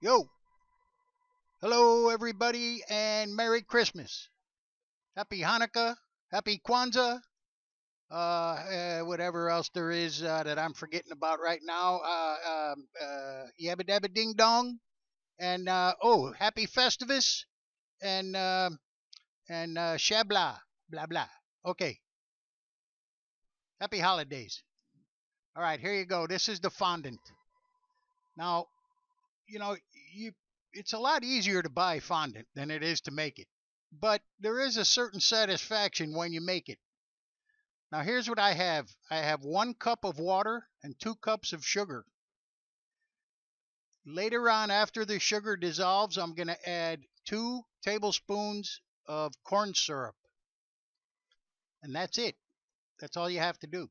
Yo, hello everybody, and Merry Christmas. Happy Hanukkah, Happy Kwanzaa, whatever else there is that I'm forgetting about right now. Yabba dabba ding dong, and Happy Festivus, and shabla, blah blah. Okay, Happy Holidays. All right, here you go. This is the fondant. Now, you know, you it's a lot easier to buy fondant than it is to make it. But there is a certain satisfaction when you make it. Now here's what I have. I have 1 cup of water and 2 cups of sugar. Later on, after the sugar dissolves, I'm going to add 2 tablespoons of corn syrup. And that's it. That's all you have to do.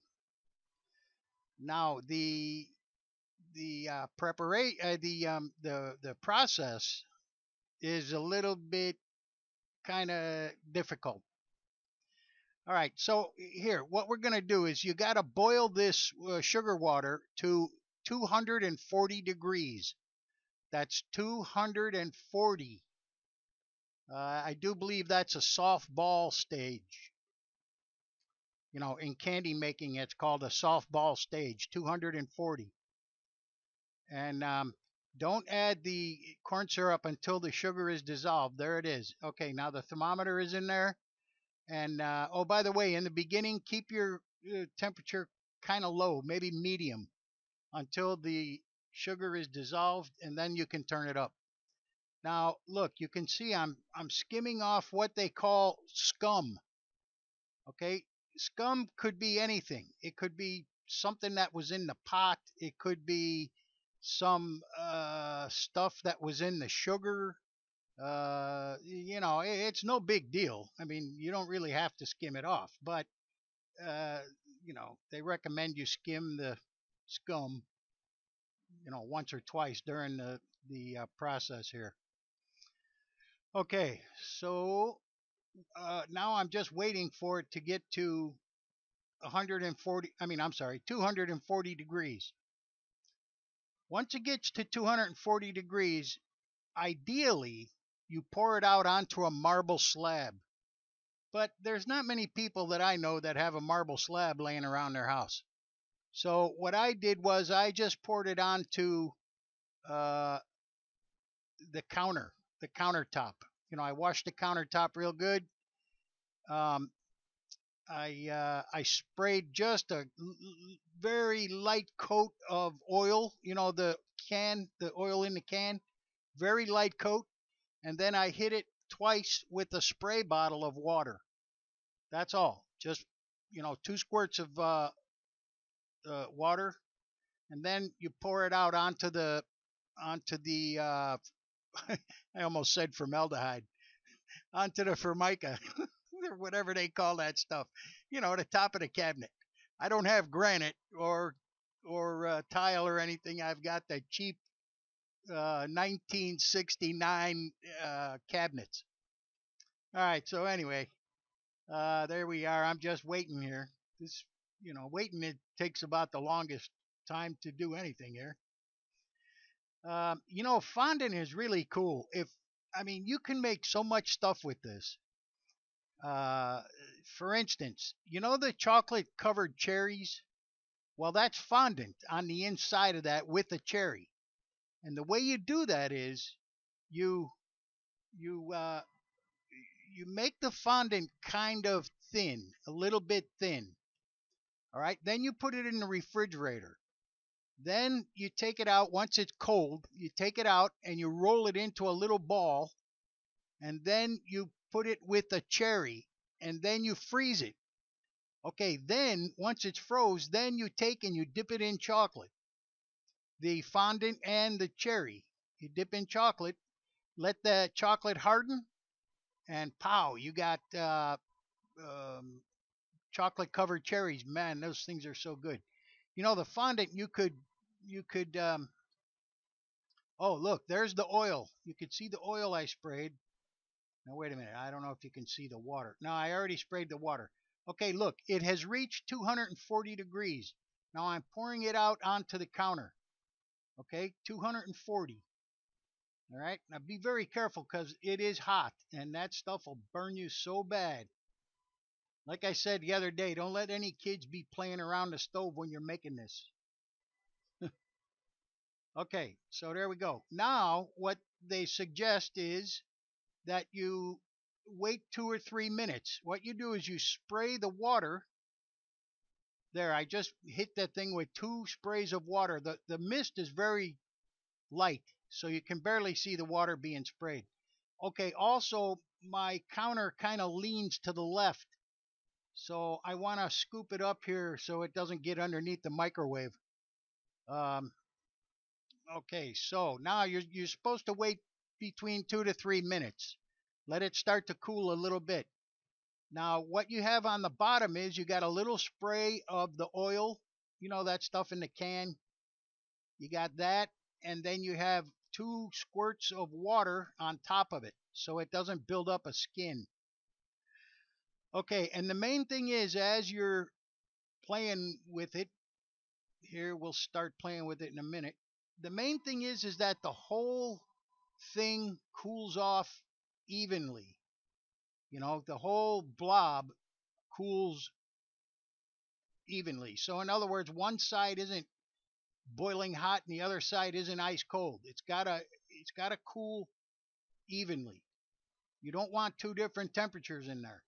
Now the preparation the process is a little bit kind of difficult. All right, so here, what we're going to do is you got to boil this sugar water to 240 degrees. That's 240. I do believe that's a softball stage. In candy making, it's called a softball stage, 240. And don't add the corn syrup until the sugar is dissolved. There it is. Okay, now the thermometer is in there. And oh, by the way, in the beginning, keep your temperature kind of low, maybe medium, until the sugar is dissolved, and then you can turn it up. Now, look, you can see I'm skimming off what they call scum. Okay, scum could be anything. It could be something that was in the pot. It could be some stuff that was in the sugar. It's no big deal. I mean, you don't really have to skim it off, but uh, they recommend you skim the scum, once or twice during the process here. Okay, so now I'm just waiting for it to get to 140. I mean, I'm sorry, 240 degrees. Once it gets to 240 degrees, ideally you pour it out onto a marble slab. But there's not many people that I know that have a marble slab laying around their house. So what I did was I just poured it onto uh, the countertop. I washed the countertop real good. Um, I sprayed just a very light coat of oil. The oil in the can, very light coat, and then I hit it twice with a spray bottle of water. That's all. Just 2 squirts of water, and then you pour it out onto the I almost said formaldehyde, onto the formica, or whatever they call that stuff. The top of the cabinet. I don't have granite or tile or anything. I've got the cheap 1969 cabinets. All right. So anyway, there we are. I'm just waiting here. Waiting, it takes about the longest time to do anything here. Fondant is really cool. You can make so much stuff with this. Uh, for instance, the chocolate covered cherries? Well, that's fondant on the inside of that with a cherry. And the way you do that is you you uh, you make the fondant kind of thin, a little bit thin. All right. Then you put it in the refrigerator. Then you take it out once it's cold. You take it out and you roll it into a little ball, and then you put it with a cherry, and then you freeze it. Okay, then once it's froze, then you take and you dip it in chocolate. The fondant and the cherry. You dip in chocolate, let the chocolate harden, and pow, you got um, chocolate covered cherries. Man, those things are so good. The fondant you could. Oh, look, there's the oil. You could see the oil I sprayed. Now, wait a minute. I don't know if you can see the water. No, I already sprayed the water. Okay, look, it has reached 240 degrees. Now I'm pouring it out onto the counter. Okay, 240. All right. Now be very careful because it is hot and that stuff will burn you so bad. Like I said the other day, don't let any kids be playing around the stove when you're making this. Okay, so there we go. Now, what they suggest is that you wait 2 or 3 minutes. What you do is you spray the water. There, I just hit that thing with 2 sprays of water. The mist is very light, so you can barely see the water being sprayed. Okay, also, my counter kind of leans to the left, so I want to scoop it up here so it doesn't get underneath the microwave. Um, Okay, so now you're supposed to wait between 2 to 3 minutes. Let it start to cool a little bit. Now, what you have on the bottom is you got a little spray of the oil, you know, that stuff in the can. You got that, and then you have 2 squirts of water on top of it so it doesn't build up a skin. Okay, and the main thing is as you're playing with it, here we'll start playing with it in a minute. The main thing is that the whole thing cools off evenly. You know, the whole blob cools evenly. So in other words, one side isn't boiling hot and the other side isn't ice cold. It's gotta cool evenly. You don't want 2 different temperatures in there.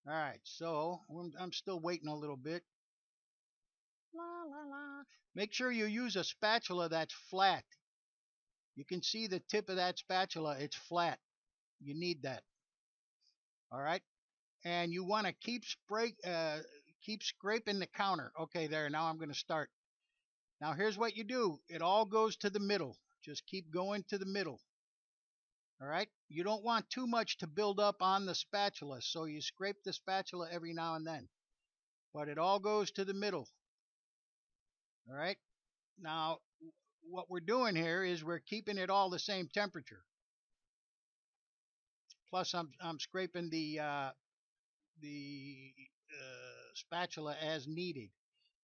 All right, so I'm still waiting a little bit. La la la. Make sure you use a spatula that's flat. You can see the tip of that spatula, it's flat. You need that. All right. And you want to keep scraping the counter. Okay, there. Now I'm going to start. Now here's what you do. It all goes to the middle. Just keep going to the middle. All right. You don't want too much to build up on the spatula, so you scrape the spatula every now and then. But it all goes to the middle. All right. Now what we're doing here is we're keeping it all the same temperature. Plus I'm scraping the spatula as needed.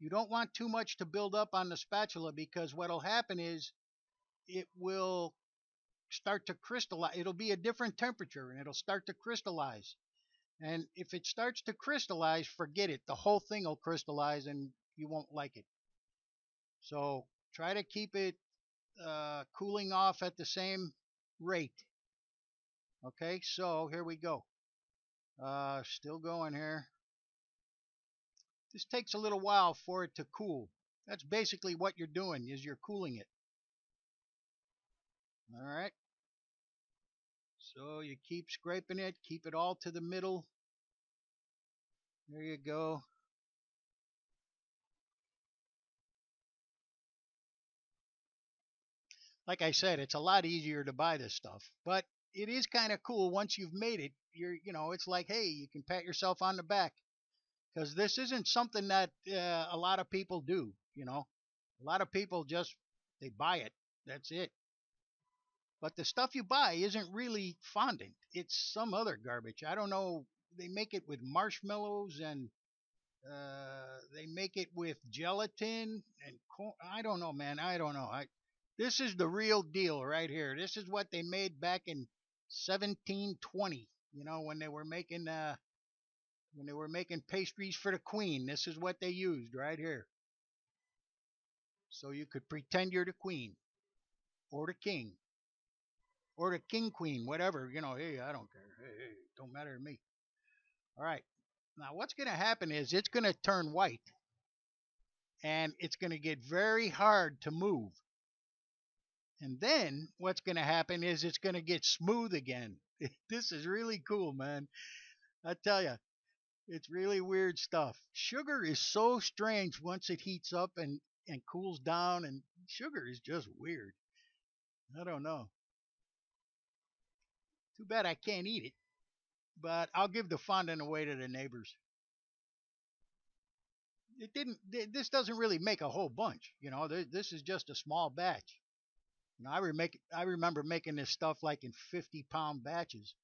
You don't want too much to build up on the spatula because what will happen is it will start to crystallize. It'll be a different temperature and it'll start to crystallize. And if it starts to crystallize, forget it. The whole thing will crystallize and you won't like it. So try to keep it cooling off at the same rate. Okay, so here we go. Still going here. This takes a little while for it to cool. That's basically what you're doing is you're cooling it. All right. So you keep scraping it, keep it all to the middle. There you go. Like I said, it's a lot easier to buy this stuff, but it is kind of cool once you've made it. It's like, hey, you can pat yourself on the back because this isn't something that a lot of people do. A lot of people just they buy it. That's it. But the stuff you buy isn't really fondant. It's some other garbage. I don't know. They make it with marshmallows and they make it with gelatin and corn. I don't know, man. I don't know. This is the real deal right here. This is what they made back in 1720. When they were making pastries for the queen. This is what they used right here. So you could pretend you're the queen or the king or the king queen, whatever. Hey, I don't care. Hey, don't matter to me. All right. Now what's going to happen is it's going to turn white and it's going to get very hard to move. And then what's going to happen is it's going to get smooth again. This is really cool, man. I tell you, it's really weird stuff. Sugar is so strange once it heats up and cools down, and sugar is just weird. I don't know. Too bad I can't eat it, but I'll give the fondant away to the neighbors. This doesn't really make a whole bunch. This is just a small batch. I remember making this stuff like in 50-pound batches.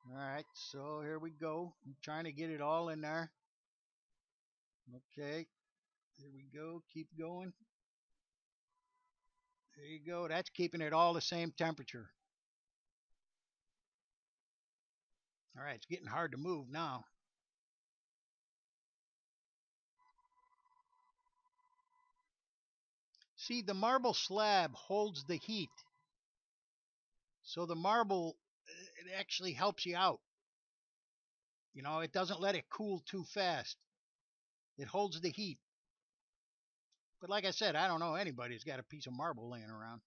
All right, so here we go. I'm trying to get it all in there. Okay, here we go. Keep going. There you go. That's keeping it all the same temperature. All right, it's getting hard to move now. See, the marble slab holds the heat. So the marble, it actually helps you out. You know, it doesn't let it cool too fast. It holds the heat. But like I said, I don't know anybody who's got a piece of marble laying around.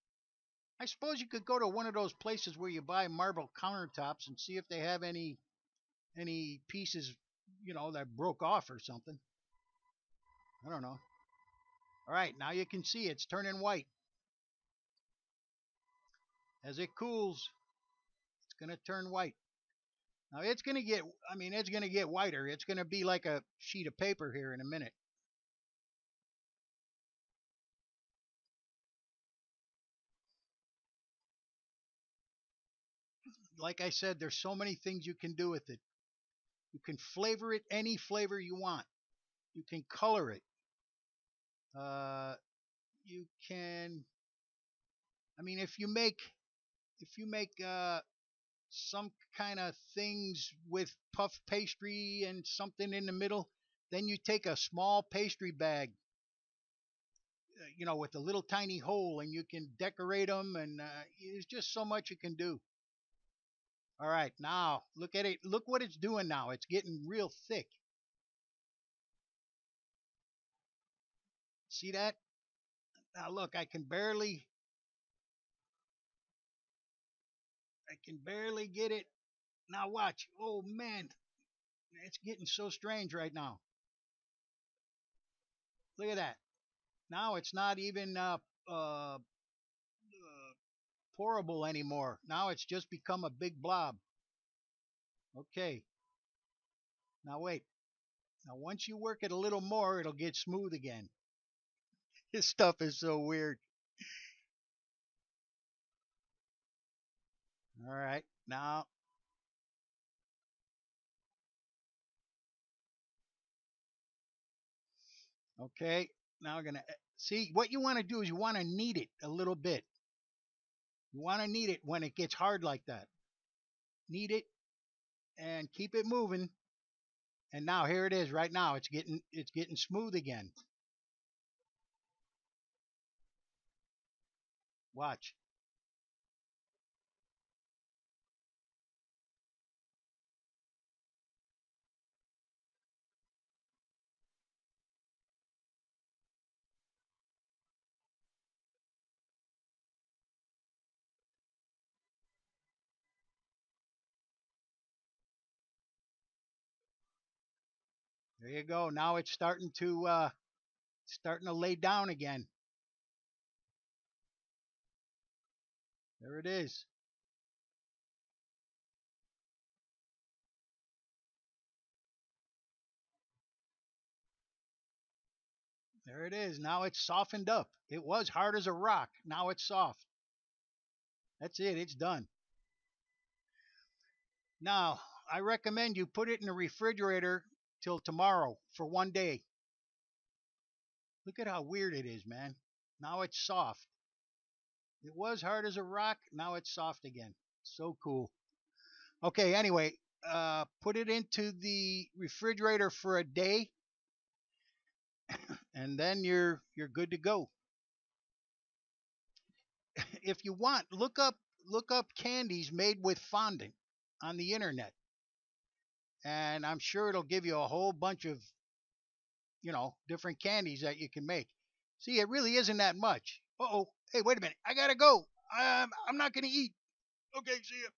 I suppose you could go to one of those places where you buy marble countertops and see if they have any pieces, that broke off or something. I don't know. All right, now you can see it's turning white. As it cools, it's going to turn white. Now it's going to get whiter. It's going to be like a sheet of paper here in a minute. Like I said, there's so many things you can do with it. You can flavor it any flavor you want. You can color it. Uh, you can. I mean, if you make some kind of things with puff pastry and something in the middle, then you take a small pastry bag, with a little tiny hole, and you can decorate them, and there's just so much you can do. All right, now look at it. Look what it's doing now. It's getting real thick. See that? Now look, I can barely get it. Now watch. Oh man, it's getting so strange right now. Look at that. Now it's not even pourable anymore. Now it's just become a big blob. Okay. Now wait. Now once you work it a little more, it'll get smooth again. This stuff is so weird. All right. Now, okay. Now we're gonna see what you want to do is you want to knead it a little bit. You want to knead it when it gets hard like that. Knead it and keep it moving. And now here it is. Right now, it's getting smooth again. Watch. There you go. Now it's starting to lay down again. There it is. There it is. Now it's softened up. It was hard as a rock. Now it's soft. That's it. It's done. Now, I recommend you put it in the refrigerator till tomorrow for one day. Look at how weird it is, man. Now it's soft. It was hard as a rock. Now it's soft again. So cool. Okay, anyway, put it into the refrigerator for a day, and then you're good to go. If you want, look up candies made with fondant on the internet, and I'm sure it'll give you a whole bunch of different candies that you can make. See, it really isn't that much. Uh oh. Hey, wait a minute. I gotta go. I'm not gonna eat. Okay, see ya.